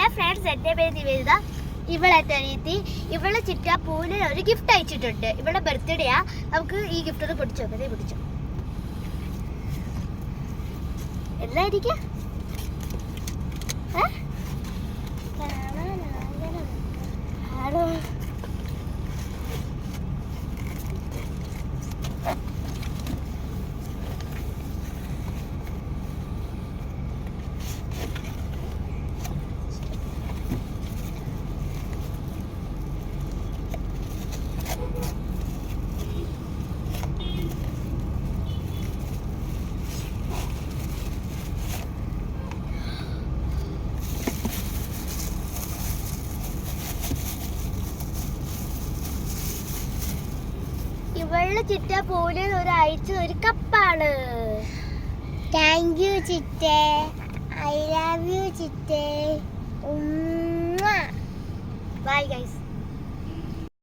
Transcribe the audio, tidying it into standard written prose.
Hello friends, എൻ്റെ പേര് നിവേദിത. ഇവളെൻ്റെ അനിയത്തി. ഇവളെ ചിറ്റ പൂവിന് ഒരു ഗിഫ്റ്റ് അയച്ചിട്ടുണ്ട്. ഇവളുടെ ബർത്ത്ഡേയാ. നമുക്ക് ഈ ഗിഫ്റ്റ് ഒന്ന് പൊടിച്ചോ. അതേ പൊടിച്ചോ. എന്തായിരിക്കും? ഇവളുടെ ചിറ്റ പോലെ ഒരാഴ്ച ഒരു കപ്പാണ്. താങ്ക് യു ചിറ്റേ. ഐ ലവ് യു ചിറ്റേ. Bye guys.